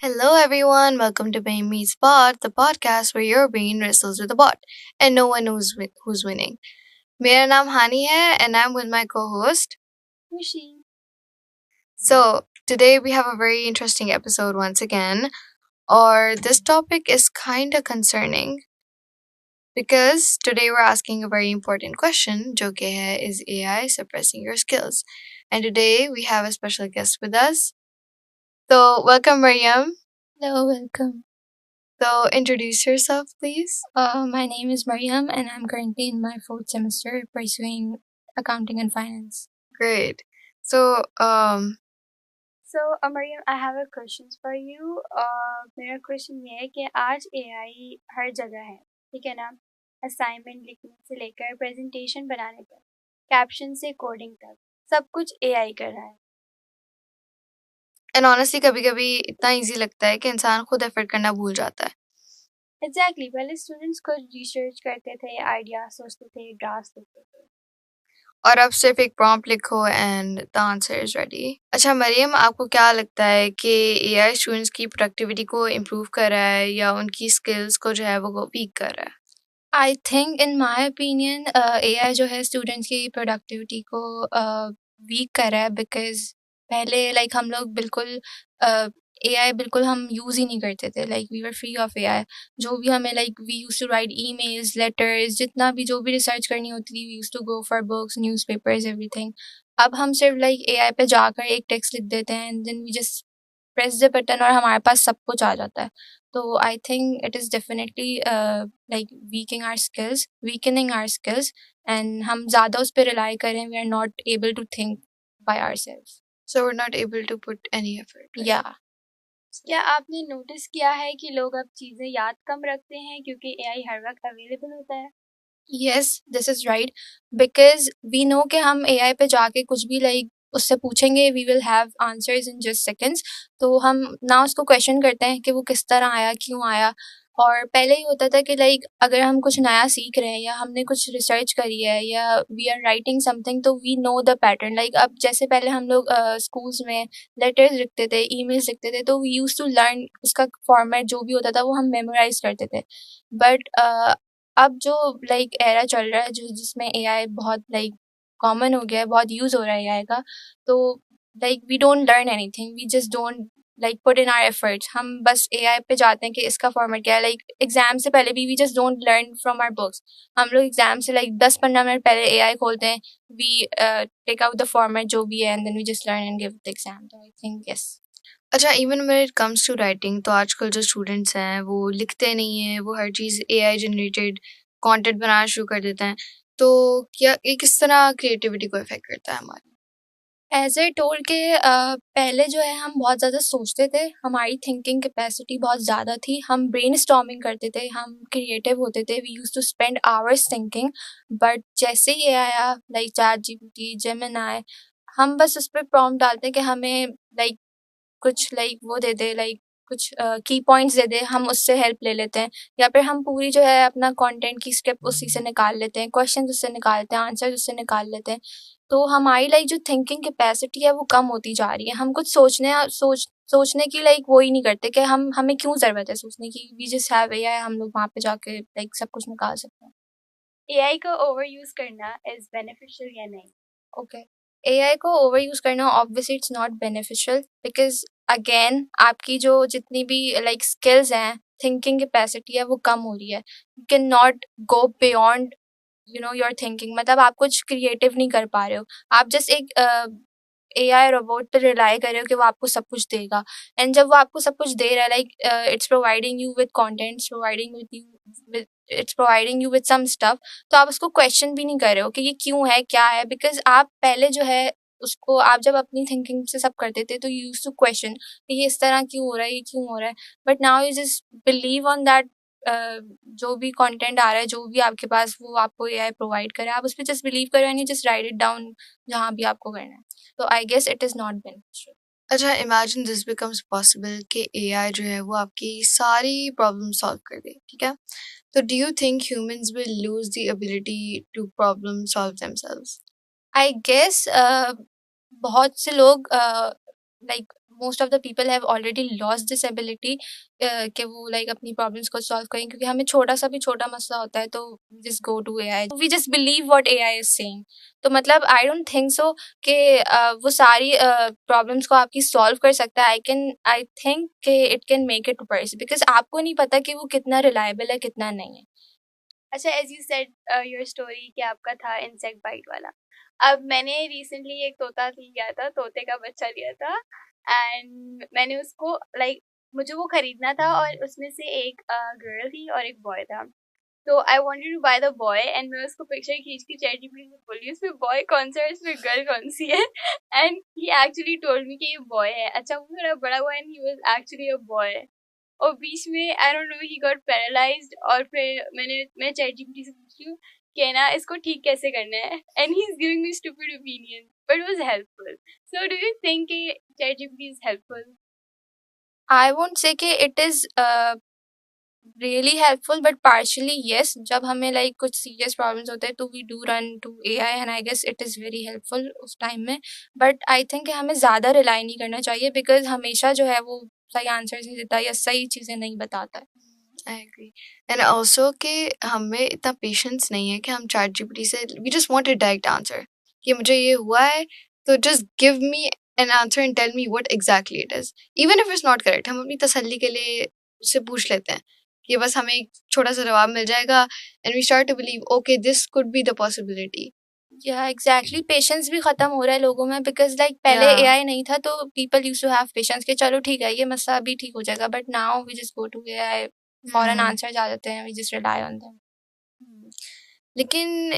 Hello, everyone. Welcome to Brain Meets Bot, the podcast where your brain wrestles with a bot, and no one knows who's winning. मेरा नाम हानी है, and I'm with my co-host. Rishi. So today we have a very interesting episode once again. Or this topic is kind of concerning because today we're asking a very important question. जो कि है, is AI suppressing your skills? And today we have a special guest with us. So welcome, Mariam. Hello, welcome. So introduce yourself, please. My name is Mariam, and I'm currently in my fourth semester pursuing accounting and finance. Great. So, Mariam, I have a question for you. मेरा question ये है कि आज AI हर जगह है, ठीक है ना? असाइनमेंट लिखने से लेकर प्रेजेंटेशन बनाने तक, कैप्शन से कोडिंग तक, सब कुछ AI कर रहा है. एंड ऑनेस्टली कभी-कभी इतना ईज़ी लगता है कि इंसान खुद एफर्ट करना भूल जाता है। एग्जैक्टली पहले स्टूडेंट्स खुद रिसर्च करते थे, आइडिया सोचते थे, ड्राफ्ट लिखते थे. और अब सिर्फ एक प्रॉम्प्ट लिखो and the answer is ready. अच्छा मरियम, आपको क्या लगता है कि एआई स्टूडेंट्स की प्रोडक्टिविटी को इम्प्रूव कर रहा है या उनकी स्किल्स को जो है वो वीक कर रहा है? I think in my opinion AI जो है स्टूडेंट्स की प्रोडक्टिविटी को वीक कर रहा है बिकॉज पहले हम लोग बिल्कुल AI बिल्कुल हम यूज़ ही नहीं करते थे. We were free of AI. जो भी हमें we use to write emails, letters, जितना भी जो भी रिसर्च करनी होती थी, we use to go for books, newspapers, everything. अब हम सिर्फ AI पे जाकर एक टेक्स्ट लिख देते हैं and then we just press the button और हमारे पास सब कुछ आ जाता है. तो I think it is definitely weakening our skills and हम ज़्यादा उस पर रिलाई करें, we are not able to think by ourselves. So we are not able to put any effort. या क्या आपने नोटिस किया है कि लोग अब चीज़ें याद कम रखते हैं क्योंकि AI हर वक्त अवेलेबल होता है? Yes, this is right because we know कि हम AI पे जाके कुछ भी उससे पूछेंगे, we will have answers in just seconds. तो हम ना उसको क्वेश्चन करते हैं कि वो किस तरह आया, क्यों आया. और पहले ही होता था कि अगर हम कुछ नया सीख रहे हैं या हमने कुछ रिसर्च करी है या वी आर राइटिंग समथिंग, तो वी नो द पैटर्न. अब जैसे पहले हम लोग स्कूल्स में लेटर्स लिखते थे, ईमेल्स लिखते थे, तो वी यूज टू लर्न उसका फॉर्मेट जो भी होता था वो हम मेमोराइज करते थे. बट अब जो एरा चल रहा है जो जिसमें AI बहुत कॉमन हो गया है, बहुत यूज़ हो रहा है AI का, तो we don't learn anything, we just don't put in our efforts. हम बस AI पे जाते हैं कि इसका फॉर्मेट क्या है. एग्जाम से पहले भी we just don't learn from our books. हम लोग एग्जाम से 10-15 मिनट पहले AI खोलते हैं, we take out the format जो भी है and then we just learn and give the exam. तो आई थिंक यस. अच्छा, even when it comes to writing, तो आजकल जो स्टूडेंट्स हैं वो लिखते नहीं हैं, वो हर चीज़ एआई जनरेटेड कंटेंट बनाना शुरू कर देते हैं। तो क्या ये किस तरह क्रिएटिविटी को इफेक्ट करता है हमारी? एज ए टोल्ड के पहले जो है हम बहुत ज़्यादा सोचते थे, हमारी थिंकिंग कैपेसिटी बहुत ज़्यादा थी, हम ब्रेन स्टॉर्मिंग करते थे, हम क्रिएटिव होते थे, we use to spend hours thinking. But जैसे ही ये आया चैट जीपीटी, जेमिनी, हम बस उस पर प्रॉम्प्ट डालते हैं कि हमें कुछ वो दे दे, कुछ की पॉइंट्स दे दे, हम उससे हेल्प ले लेते हैं. या फिर हम पूरी जो है अपना कंटेंट की स्क्रिप्ट उसी से निकाल लेते हैं, क्वेश्चन उससे निकाल लेते हैं, आंसर उससे निकाल लेते हैं. तो हमारी जो थिंकिंग कैपेसिटी है वो कम होती जा रही है. हम कुछ सोचने की वो ही नहीं करते कि हमें क्यों ज़रूरत है सोचने की. वी जस्ट हैव AI, हम लोग वहाँ पे जाके सब कुछ निकाल सकते हैं. AI को ओवर यूज करना इज बेनिफिशियल या नहीं? ओके, AI को ओवर यूज करना obviously it's not beneficial because again आपकी जो जितनी भी स्किल्स हैं, थिंकिंग कैपेसिटी है, वो कम हो रही है. You can not go beyond your thinking. मतलब आप कुछ क्रिएटिव नहीं कर पा रहे हो. आप जस्ट एक AI रोबोट पे रिलाई कर रहे हो कि वो आपको सब कुछ देगा. एंड जब वो आपको सब कुछ दे रहा है, it's providing you with content, it's providing you with some stuff, तो आप उसको क्वेश्चन भी नहीं कर रहे हो कि ये क्यों है, क्या है. बिकॉज आप पहले जो है उसको, आप जब अपनी थिंकिंग से सब करते थे तो यू यूज्ड टू क्वेश्चन कि ये इस तरह क्यों हो रहा है, ये क्यों हो रहा है. But now you just believe on that. जो भी कंटेंट आ रहा है, जो भी आपके पास, वो आपको AI प्रोवाइड करे, आप उस पर जस्ट बिलीव करो and you just write it down जहाँ भी आपको करना है. तो I guess it is not beneficial. अच्छा, इमेजिन दिस बिकम्स पॉसिबल कि एआई जो है वो आपकी सारी प्रॉब्लम सॉल्व कर दे, ठीक है? तो do you think humans will lose the ability to problem solve themselves? I guess बहुत से लोग most of the people have already lost this ability कि वो लाइक अपनी प्रॉब्लम्स को सॉल्व करें, क्योंकि हमें छोटा सा भी छोटा मसला होता है तो just go to AI, we just believe what AI is saying. तो मतलब आई डोंट थिंक सो कि वो सारी प्रॉब्लम्स को आपकी सॉल्व कर सकता है। आई थिंक कि it can make it worse, because आपको नहीं पता कि वो कितना रिलायबल है कितना नहीं है। अच्छा, as you said your story कि आपका था इंसेक्ट बाइट वाला। अब मैंने रिसेंटली एक तोता लिया था, तोते का बच्चा लिया था, एंड मैंने उसको लाइक मुझे वो खरीदना था, और उसमें से एक गर्ल थी और एक बॉय था। तो I wanted to buy the boy, and मैं उसको पिक्चर खींच के चैटजीपीटी में बोली उसमें बॉय कौन सा है, उसमें गर्ल कौन सी है। And he actually told me कि ये बॉय है। अच्छा, वो थोड़ा बड़ा हुआ and he was actually a boy. और बीच में I don't know he got paralysed, और फिर मैं चैटजीपीटी से पूछ रही हूँ कि ना इसको ठीक कैसे करना है, and he is giving me stupid opinion, but was helpful. So do you think कि ChatGPT is helpful? I won't say कि it is really helpful, but partially yes. जब हमें लाइक कुछ सीरियस प्रॉब्लम्स होते हैं तो we do run to AI, and I guess it is very helpful उस time में। बट आई थिंक हमें ज़्यादा रिलाई नहीं करना चाहिए, बिकॉज हमेशा जो है वो सही आंसर नहीं देता या सही चीज़ें नहीं बताता है। I agree. एंड ऑल्सो कि हमें इतना पेशेंस नहीं है कि हम चैट जीपीटी से we just want a direct answer कि मुझे ये हुआ है तो just give me an answer and tell me what exactly it is, even if it's not correct. हम अपनी तसल्ली के लिए उससे पूछ लेते हैं कि बस हमें एक छोटा सा जवाब मिल जाएगा, and we start to believe okay this could be the possibility. या एग्जैक्टली, पेशेंस भी खत्म हो रहा है लोगों में, बिकॉज लाइक पहले Yeah. एआई नहीं था तो people use to have patience कि चलो ठीक है ये मसला अभी ठीक हो जाएगा, but now we just go to AI, फॉरन आंसर आ जाते हैं, we just rely on them. लेकिन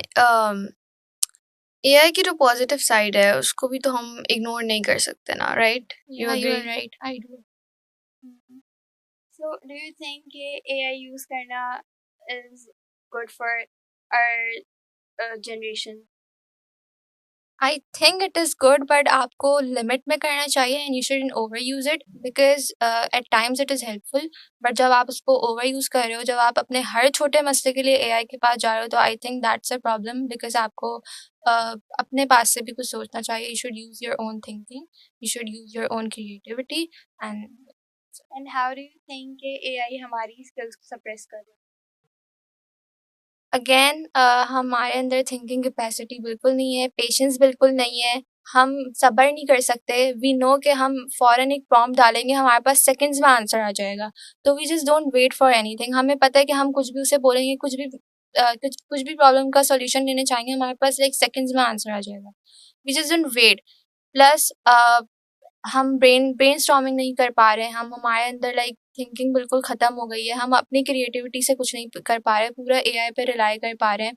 एआई की जो पॉजिटिव साइड है उसको भी तो हम इग्नोर नहीं कर सकते ना, राइट? या you are right, I do. So do you think कि एआई यूज करना is good for our generation? I think it is good, but आपको लिमिट में करना चाहिए, and you shouldn't over use it, because at times it is helpful. But जब आप उसको over use कर रहे हो, जब आप अपने हर छोटे मसले के लिए एआई के पास जा रहे हो, तो I think that's a problem, because आपको अपने पास से भी कुछ सोचना चाहिए। You should use your own thinking, you should use your own creativity. And how do you think कि एआई हमारी स्किल्स को सप्रेस कर रहा है? अगेन हमारे अंदर थिंकिंग कैपेसिटी बिल्कुल नहीं है, पेशेंस बिल्कुल नहीं है, हम सब्र नहीं कर सकते। वी नो कि हम फ़ौरन एक प्रॉम्प्ट डालेंगे, हमारे पास सेकंड्स में आंसर आ जाएगा, तो we just don't wait for anything. हमें पता है कि हम कुछ भी उसे बोलेंगे, कुछ भी प्रॉब्लम का सॉल्यूशन लेने चाहेंगे, हमारे पास लाइक सेकंड्स में आंसर आ जाएगा। We just don't wait. Plus हम ब्रेनस्टॉर्मिंग नहीं कर पा रहे हैं, हमारे अंदर लाइक थिंकिंग बिल्कुल ख़त्म हो गई है, हम अपनी क्रिएटिविटी से कुछ नहीं कर पा रहे, पूरा एआई पे रिलाई कर पा रहे हैं,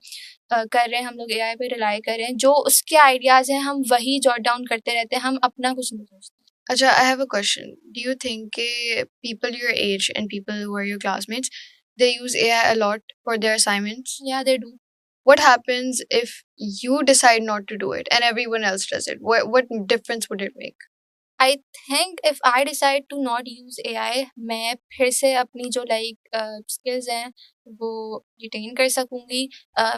कर रहे हैं हम लोग, एआई पे रिलाई कर रहे हैं, जो उसके आइडियाज़ हैं हम वही जॉट डाउन करते रहते हैं, हम अपना कुछ नहीं सोचते। अच्छा, I have a question. Do you think people your age and people who are your classmates, they use AI a lot for their assignments? Yeah, they do. What happens if you decide not to do it and everyone else does it? What difference would it make? I think if I decide to not use AI, मैं फिर से अपनी जो like skills हैं वो retain कर सकूँगी।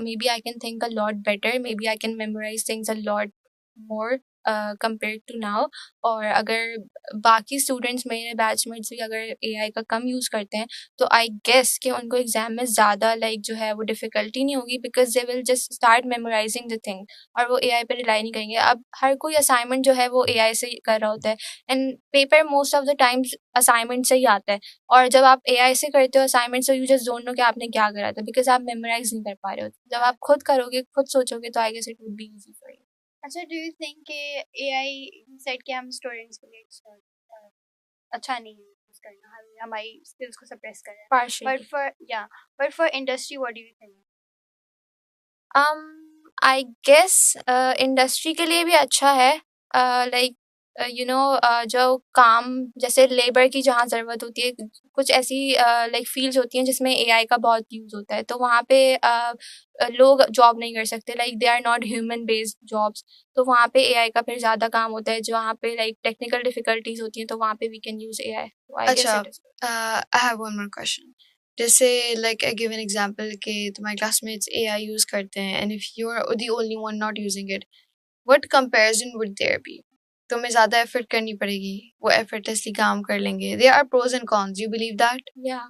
Maybe I can think a lot better, maybe I can memorize things a lot more compared to now. और अगर बाकी स्टूडेंट्स, मेरे बैचमेट्स भी अगर एआई का कम यूज़ करते हैं, तो आई गेस कि उनको एग्ज़ाम में ज़्यादा लाइक जो है वो डिफ़िकल्टी नहीं होगी, because they will just start memorizing the thing, और वो एआई पे रिलाई नहीं करेंगे। अब हर कोई असाइनमेंट जो है वो एआई से ही कर रहा होता है, and paper most of the times assignment से ही आता है, और जब आप एआई से करते हो assignment, so you just don't know कि आपने क्या करा था, बिकॉज़ आप मेमोराइज़ नहीं कर पा रहे हो। जब आप खुद करोगे, खुद सोचोगे, तो I guess it would be easy for you. अच्छा, डू यू थिंक कि एआई सेट के हम स्टूडेंट्स के लिए अच्छा नहीं है यूज करना, हमारी स्किल्स को सप्रेस कर रहा है? Partially. But for industry what do you think? I guess industry के लिए भी अच्छा है, लाइक यू नो जो काम जैसे लेबर की जहाँ ज़रूरत होती है, कुछ ऐसी लाइक फील्ड्स होती हैं जिसमें एआई का बहुत यूज़ होता है, तो वहाँ पे लोग जॉब नहीं कर सकते, like they are not human based jobs, तो वहाँ पे एआई का फिर ज़्यादा काम होता है, जहाँ पे लाइक टेक्निकल डिफिकल्टीज होती हैं, तो वहाँ पे वी कैन यूज़ एआई, तो आई गेस अच्छा, it is. I have one more question. जैसे like I give an example कि तुम्हारे classmates AI use करते हैं and if you're the only one not using it, what comparison would there be? तुम्हें ज़्यादा effort करनी पड़ेगी, वो एफर्टलेसली काम कर लेंगे. There are pros and cons. You believe that? Yeah.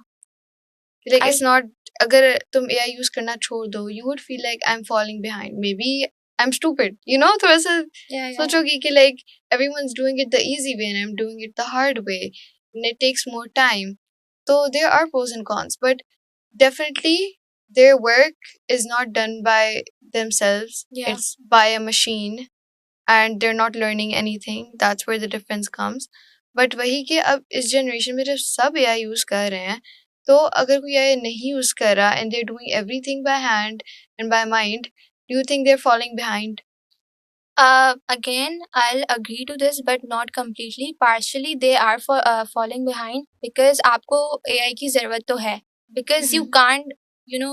Like I it's not. अगर तुम AI यूज करना छोड़ दो, you would feel like I'm falling behind. Maybe I'm stupid. You know, थोड़ा सा yeah. सोचोगी कि like everyone's doing it the easy way and I'm doing it the hard way, and it takes more time. So there are pros and cons, but definitely their work is not done by themselves. Yeah. It's by a machine, and they're not learning anything. That's where the difference comes. But वही कि अब इस generation में जब सब AI use कर रहे हैं, तो अगर कोई AI नहीं यूज कर रहा and they're doing everything by hand and by mind, do you think they're falling behind? Again, I'll agree to this, but not completely. Partially, they are falling behind because आपको AI की ज़रूरत तो है. Because you can't, you know,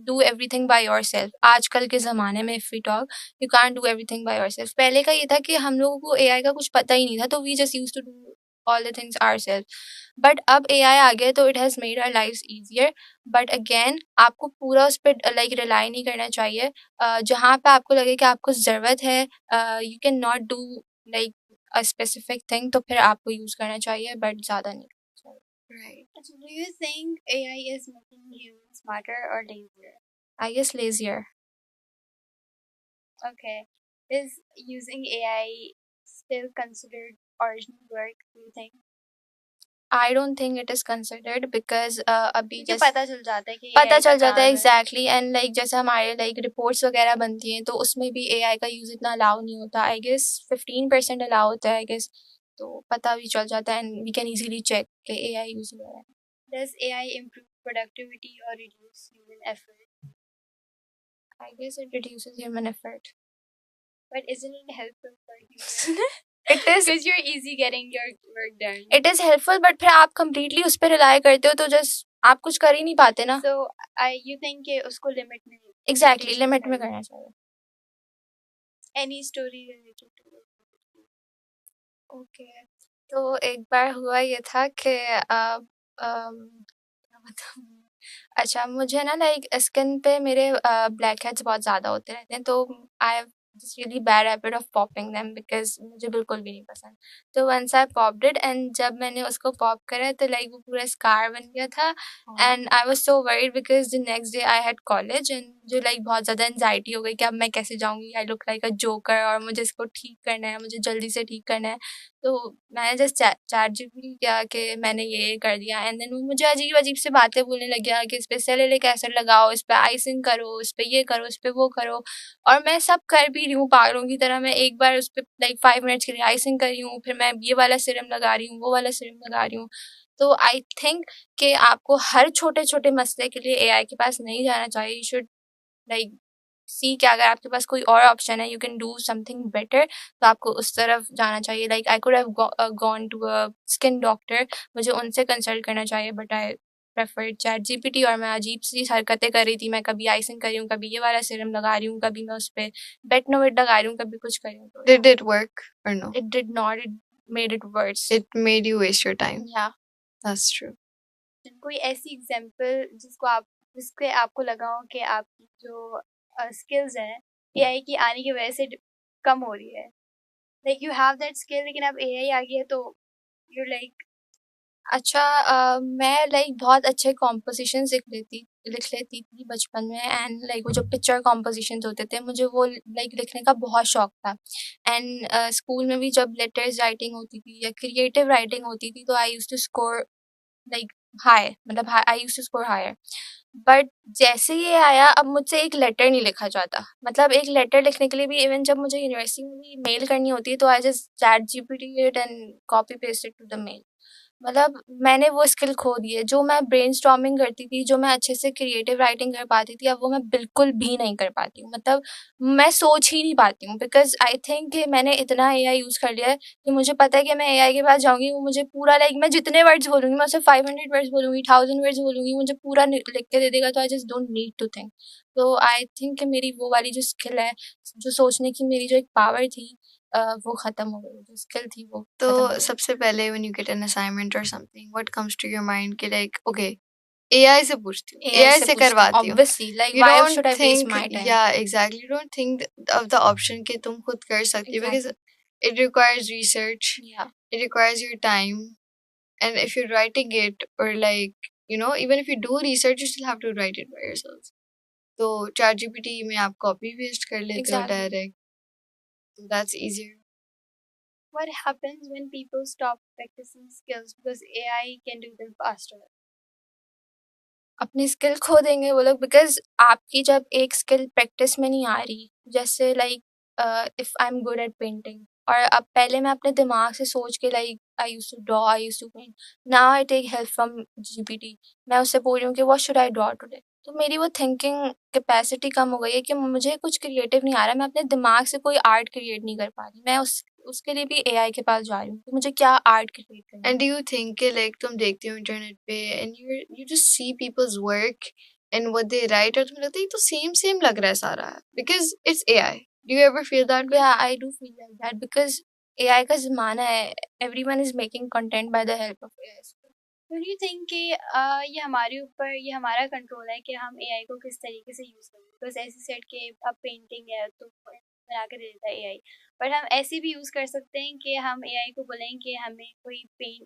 do everything by yourself. आजकल के ज़माने में if we talk, you can't do everything by yourself. पहले का ये था कि हम लोगों को AI का कुछ पता ही नहीं था, तो we just used to do all the things ourselves. But अब AI आ गया तो it has made our lives easier. But again, आपको पूरा उस पर like rely नहीं करना चाहिए. जहाँ पे आपको लगे कि आपको ज़रूरत है, you can not do like a specific thing, तो फिर आपको यूज़ करना चाहिए, but ज़्यादा नहीं. Right. So do you think AI is making humans smarter or lazier? I guess lazier. Okay. Is using AI still considered original work, do you think? I don't think it is considered because अभी क्योंकि जैसे पता चल जाता है कि पता AI का चल जाता है काम है. एग्जैक्टली. एंड लाइक जैसे हमारे लाइक रिपोर्ट्स वगैरह बनती हैं तो उसमें भी AI का यूज़ इतना अलाउ नहीं होता. आई गेस 15% अलाउ होता है आई गेस. तो पता भी चल जाता है and we can easily check कि AI यूज़ हो रहा है. Does AI improve productivity or reduce human effort? I guess it reduces human effort. But isn't it helpful for humans? It is Because you're easy getting your work done. it is helpful, but फिर आप completely उस पर rely करते हो तो just आप कुछ कर ही नहीं पाते ना. So you think कि उसको limit में Exactly, limitation limit में करना. करना चाहिए. Any story related to it? Okay. तो एक बार हुआ ये था कि क्या बताऊँ. अच्छा, मुझे ना लाइक स्किन पे मेरे ब्लैक हेड्स बहुत ज़्यादा होते रहते हैं, तो I have this really bad habit of popping them because मुझे बिल्कुल भी नहीं पसंद. तो once I popped it and जब मैंने उसको पॉप करा तो लाइक वो पूरा स्कार बन गया था. And I was so worried because the next day I had college and मुझे लाइक बहुत ज़्यादा एंग्जायटी हो गई कि अब मैं कैसे जाऊँगी. I look like a joker और मुझे इसको ठीक करना है, मुझे जल्दी से ठीक करना है. तो मैंने जस्ट चैटजीपीटी किया कि मैंने ये कर दिया एंड देन वो मुझे अजीब-अजीब सी बातें बोलने लग गया कि इस पे सेलिसिलिक एसिड लगाओ, इस पे आइसिंग करो, इस पे ये करो, इस पे वो करो. और मैं सब कर भी रही हूँ पागलों की तरह. मैं एक बार उस पे लाइक 5 मिनट्स के लिए आइसिंग कर रही हूँ, फिर मैं ये वाला सीरम लगा रही हूँ, वो वाला सीरम लगा रही हूँ. तो आई थिंक कि आपको हर छोटे-छोटे मसले के लिए एआई के पास नहीं जाना चाहिए. यू शुड लाइक सी कि अगर आपके पास कोई और ऑप्शन है, you can do something better, तो आपको उस तरफ जाना चाहिए. Like I could have gone to a skin doctor, मुझे उनसे कंसल्ट करना चाहिए, बट आई प्रेफर्ड चैटजीपीटी. और मैं अजीब सी हरकतें कर रही थी. मैं कभी आइसिंग कर रही हूँ, कभी ये वाला सीरम लगा रही हूँ, कभी मैं उस पे बेटनोवेट लगा रही हूँ, कभी कुछ कर रही हूँ. तो Did it work or no? It did not. It made it worse. It made you waste your time. या That's true. कोई ऐसी एग्जांपल जिसके आपको लगा हो कि आपकी जो स्किल्स है AI की आने की वजह से कम हो रही है. Like you have that skill लेकिन अब AI आ गया तो यू लाइक. अच्छा, मैं लाइक बहुत अच्छे कॉम्पोजिशंस लिख लेती थी बचपन में. एंड लाइक वो जो पिक्चर कॉम्पोजिशंस होते थे मुझे वो लाइक लिखने का बहुत शौक था. एंड स्कूल में भी जब लेटर्स राइटिंग होती थी या क्रिएटिव राइटिंग होती थी तो I used to score like high, मतलब I used to score higher. But जैसे ये आया अब मुझसे एक लेटर नहीं लिखा जाता. मतलब एक लेटर लिखने के लिए भी इवन जब मुझे यूनिवर्सिटी में भी मेल करनी होती है तो I just chat GPT it and copy paste it to the mail. मतलब मैंने वो स्किल खो दी है. जो मैं ब्रेनस्टॉर्मिंग करती थी, जो मैं अच्छे से क्रिएटिव राइटिंग कर पाती थी, अब वो मैं बिल्कुल भी नहीं कर पाती हूँ. मतलब मैं सोच ही नहीं पाती हूँ बिकॉज़ आई थिंक कि मैंने इतना एआई यूज़ कर लिया है कि मुझे पता है कि मैं एआई के पास जाऊँगी, वो मुझे पूरा लाइक मैं जितने वर्ड्स बोलूँगी, मैं उससे 500 वर्ड्स बोलूँगी, 1000 वर्ड्स बोलूँगी, मुझे पूरा लिख के दे देगा. तो I just don't need to think. तो आई थिंक कि मेरी वो वाली जो स्किल है, जो सोचने की मेरी जो एक पावर थी, वो ख़त्म हो गई. जो स्किल थी वो खत्म हो तो गई. सबसे पहले when you get an assignment or something, what comes to your mind कि like okay, AI से पूछती हूँ, AI AI से से पूछती हूँ करवाती हूँ. obviously, like You why don't should I waste think, my time? yeah, exactly. You don't think of the option कि तुम खुद कर सकती हो because Exactly. It requires research. Yeah. It requires your time. And if you're writing it, or like, even if you do research, you still have to write it by yourselves. तो ChatGPT में आप copy paste कर लेते हो Exactly. direct. So that's easier. What happens when people stop practicing skills because AI can do them faster? अपनी skill खो देंगे वो लोग, बिकॉज आपकी जब एक स्किल प्रैक्टिस में नहीं आ रही, जैसे like if I am good at painting, और अब पहले मैं अपने दिमाग से सोच के like I used to draw, I used to paint, now I take help from GPT. मैं उससे बोल रही हूँ कि what should I draw today, तो मेरी वो थिंकिंग कैपेसिटी कम हो गई है कि मुझे कुछ क्रिएटिव नहीं आ रहा, मैं अपने दिमाग से कोई आर्ट क्रिएट नहीं कर पा रही, मैं उसके लिए भी एआई के पास जा रही हूँ कि मुझे क्या आर्ट क्रिएट करना है। And do you think कि like तुम देखते हो इंटरनेट पे and you just see people's work and what they write, और तुम्हें लगता है ये तो same लग रहा है सारा, because it's AI. Do you ever feel that way? Yeah, I do feel like that because AI का ज़माना है, everyone is making content by the help of AI. Do you think कि ये हमारे ऊपर, ये हमारा कंट्रोल है कि हम एआई को किस तरीके से यूज़ करें? बिकॉज ऐसे सेट के अब पेंटिंग है तो बना के दे देता है एआई, बट हम ऐसे भी यूज़ कर सकते हैं कि हम एआई को बोलें कि हमें कोई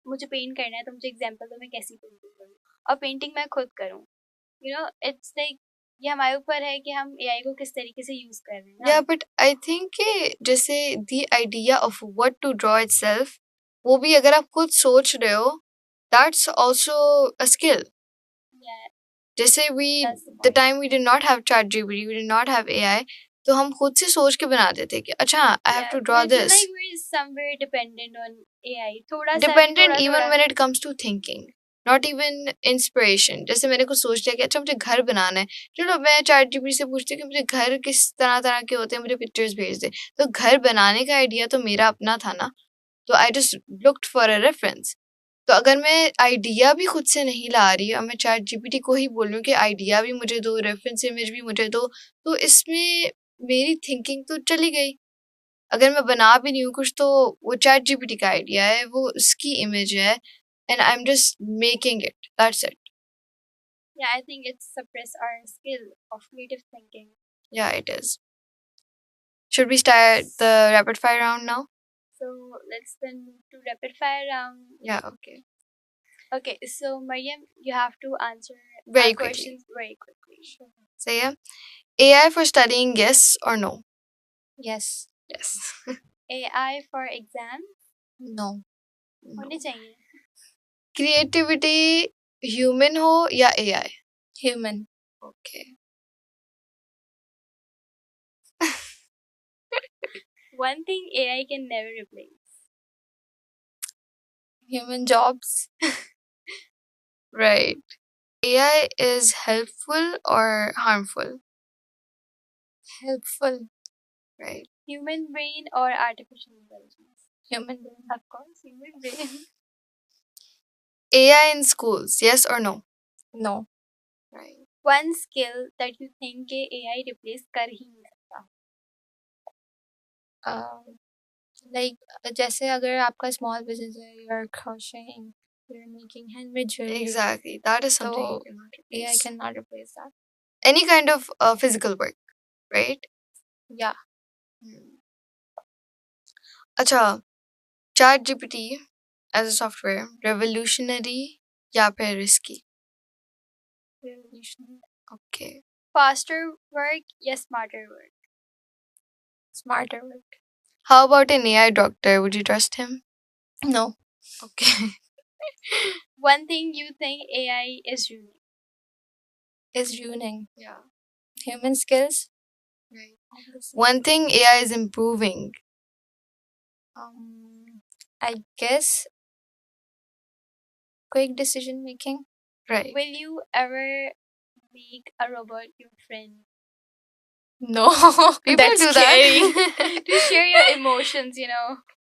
मुझे पेंट करना है, तो मुझे एग्जांपल दो मैं कैसी पेंटिंग करूँ, और पेंटिंग मैं खुद करूँ। इट्स लाइक ये हमारे ऊपर है कि हम एआई को किस तरीके से यूज़ कर रहे हैं ना। Yeah, but I think कि जैसे the idea of what to draw itself, वो भी अगर आप खुद सोच रहे हो, that's also a skill. Yeah, जैसे that's the the point. time we did not have ChatGPT, we did not have AI, तो हम खुद से सोच के बनाते थे कि अच्छा I have Yeah, to draw we feel this. like we're somewhere dependent on AI. थोड़ा सा भी, Dependent थोड़ा even थोड़ा। when it comes to thinking, not even inspiration. जैसे मैंने कुछ सोच लिया कि अच्छा मुझे घर बनाना है, चलो मैं ChatGPT से पूछती हूँ कि मुझे घर किस तरह के होते हैं, मुझे पिक्चर्स भेज दे, तो घर बनाने का आइडिया तो मेरा अपना था ना, तो I just looked for a reference. तो अगर मैं आइडिया भी खुद से नहीं ला रही और मैं ChatGPT को ही बोल रही हूँ कि आइडिया भी मुझे दो, रेफरेंस इमेज भी मुझे दो, तो इसमें मेरी थिंकिंग तो चली गई। अगर मैं बना भी नहीं हूँ कुछ, तो वो ChatGPT का आइडिया है, वो उसकी इमेज है, and I'm just making it. That's it. Yeah, I think it's suppress our skill of creative thinking. Yeah, it is. Should we start the rapid fire round now? So let's then move to rapid fire round. Yeah, okay. Okay, so Mariam, you have to answer Very our quickly. questions very quickly. So yeah, AI for studying, yes or no? Yes. Yes. AI for exam No. होने चाहिए। Creativity human हो या AI? Human. Okay. One thing AI can never replace. Human jobs. Right. AI is helpful or harmful? Helpful. Right. Human brain or artificial intelligence? Human brain. Of course, human brain. AI in schools, yes or no? No. Right. One skill that you think के AI replace कर ही नहीं सकता। Like जैसे अगर आपका small business है, you're crocheting, you're making handmade jewelry. Exactly. That is something you So cannot AI replace. cannot replace that. Any kind of physical work, right? Yeah. अच्छा, ChatGPT as a software, revolutionary या फिर risky? Revolutionary. Okay. Faster work या smarter work? Smarter work. How about an AI doctor? Would you trust him? No. Okay. One thing you think AI is ruining? Is ruining. Yeah. Human skills. Right. One thing AI is improving. I guess quick decision making. Right. Will you ever make a robot your friend? No. People That's do scary. that. To share your emotions,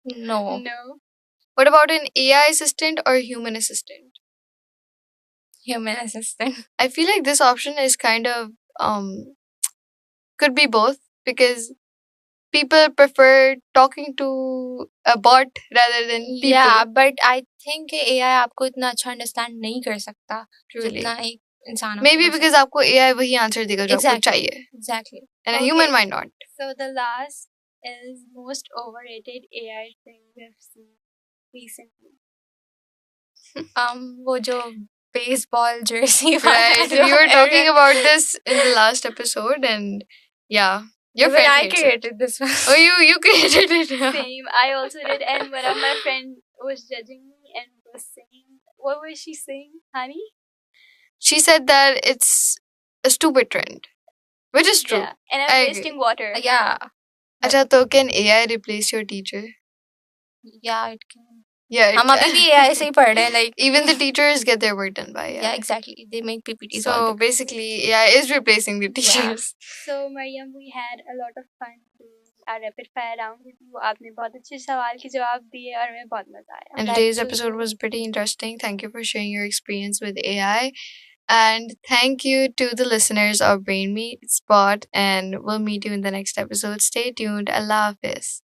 No. No. What about an AI assistant or human assistant? Human assistant. I feel like this option is kind of could be both, because people prefer talking to a bot rather than people. Yeah, but I think AI आपको इतना अच्छा understand नहीं कर सकता Truly. जितना एक इंसान Maybe आपको कर because आपको AI वही answer देगा जो आपको Exactly. चाहिए. सकता। Exactly. And a Okay. human might not. So the last is most overrated AI thing you've seen recently? वो जो baseball jersey Right. वाला We जो were talking error. about this in the last episode, and yeah, your Even friend I hates it. created this one. Oh, you created it. Same. I also did, and one of my friends was judging me and was saying, "What was she saying, honey?" She said that it's a stupid trend, which is true. Yeah, and I I'm agree. wasting water. Yeah. Acha, so can AI replace your teacher? Yeah, it can. Yeah, it हम अभी can. भी AI से ही पढ़ रहे हैं, like Even the teachers get their work done by AI. yeah, exactly. They make PPTs all the So time. basically, AI is replacing the teachers. So Mariam, we had a lot of fun doing our rapid fire round with you. आपने बहुत अच्छे सवाल के जवाब दिए और हमें बहुत मजा आया. And That today's too. episode was pretty interesting. Thank you for sharing your experience with AI. And thank you to the listeners of Brain Meet Spot. And we'll meet you in the next episode. Stay tuned. Allah Hafiz.